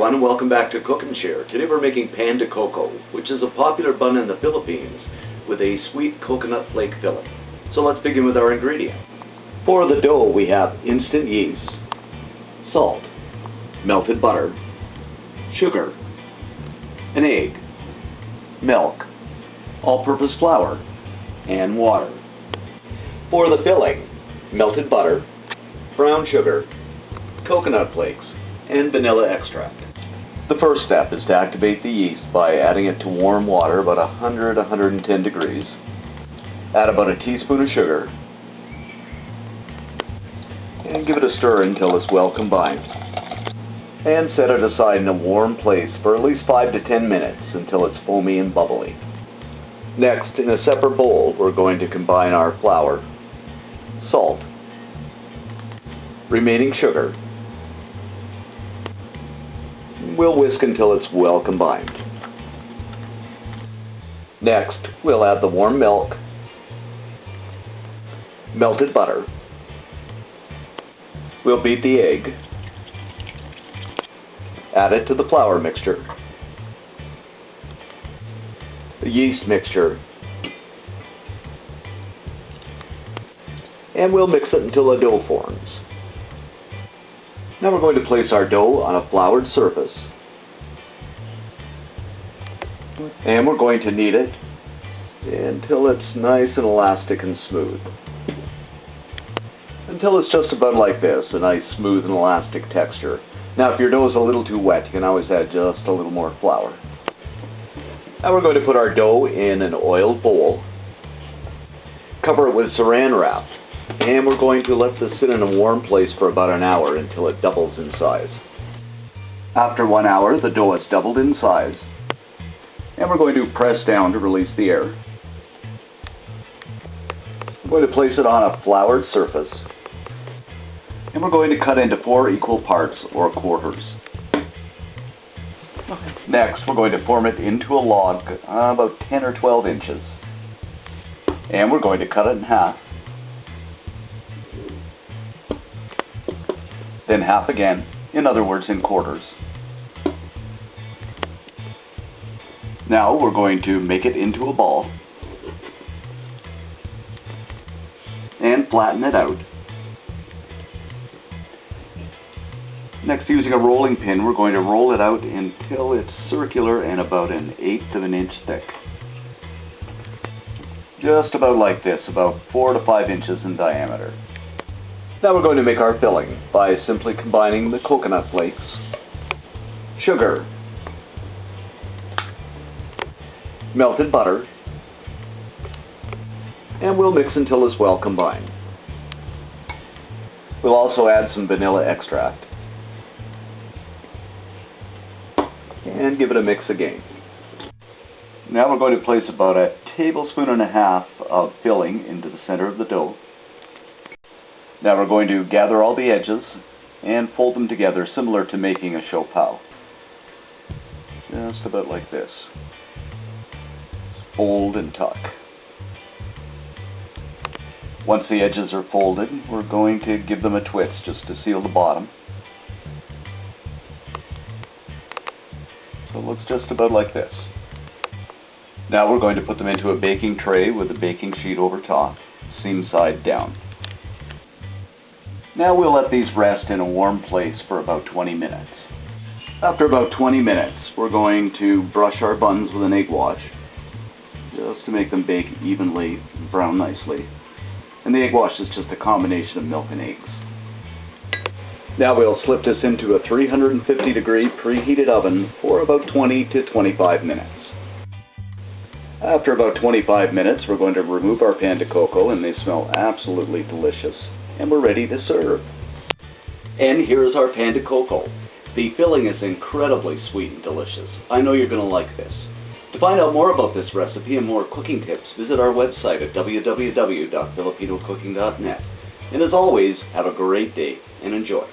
everyone, and welcome back to Cook and Share. Today we're making pan de coco, which is a popular bun in the Philippines with a sweet coconut flake filling. So let's begin with our ingredients. For the dough we have instant yeast, salt, melted butter, sugar, an egg, milk, all-purpose flour, and water. For the filling, melted butter, brown sugar, coconut flakes, and vanilla extract. The first step is to activate the yeast by adding it to warm water about 100-110 degrees. Add about a teaspoon of sugar and give it a stir until it's well combined. And set it aside in a warm place for at least 5 to 10 minutes until it's foamy and bubbly. Next, in a separate bowl, we're going to combine our flour, salt, remaining sugar. We'll whisk until it's well combined. Next, we'll add the warm milk, melted butter. We'll beat the egg, add it to the flour mixture, the yeast mixture, and we'll mix it until a dough forms. Now we're going to place our dough on a floured surface, and we're going to knead it until it's nice and elastic and smooth. Until it's just about like this, a nice smooth and elastic texture. Now if your dough is a little too wet, you can always add just a little more flour. Now we're going to put our dough in an oiled bowl, cover it with saran wrap, and we're going to let this sit in a warm place for about an hour until it doubles in size. After 1 hour, the dough has doubled in size, and we're going to press down to release the air. We're going to place it on a floured surface, and we're going to cut into 4 equal parts or quarters. Next, we're going to form it into a log about 10 or 12 inches, and we're going to cut it in half. Then half again, in other words in quarters. Now we're going to make it into a ball and flatten it out. Next, using a rolling pin, we're going to roll it out until it's circular and about 1/8 of an inch thick. Just about like this, about 4 to 5 inches in diameter. Now we're going to make our filling by simply combining the coconut flakes, sugar, melted butter, and we'll mix until it's well combined. We'll also add some vanilla extract and give it a mix again. Now we're going to place about 1.5 tablespoons of filling into the center of the dough. Now we're going to gather all the edges and fold them together similar to making a show pao. Just about like this. Fold and tuck. Once the edges are folded, we're going to give them a twist just to seal the bottom. So it looks just about like this. Now we're going to put them into a baking tray with a baking sheet over top, seam side down. Now we'll let these rest in a warm place for about 20 minutes. After about 20 minutes, we're going to brush our buns with an egg wash, just to make them bake evenly and brown nicely. And the egg wash is just a combination of milk and eggs. Now we'll slip this into a 350 degree preheated oven for about 20 to 25 minutes. After about 25 minutes, we're going to remove our pan de coco, and they smell absolutely delicious. And we're ready to serve. And here's our pan de coco. The filling is incredibly sweet and delicious. I know you're going to like this. To find out more about this recipe and more cooking tips, visit our website at www.filipinocooking.net. And as always, have a great day and enjoy.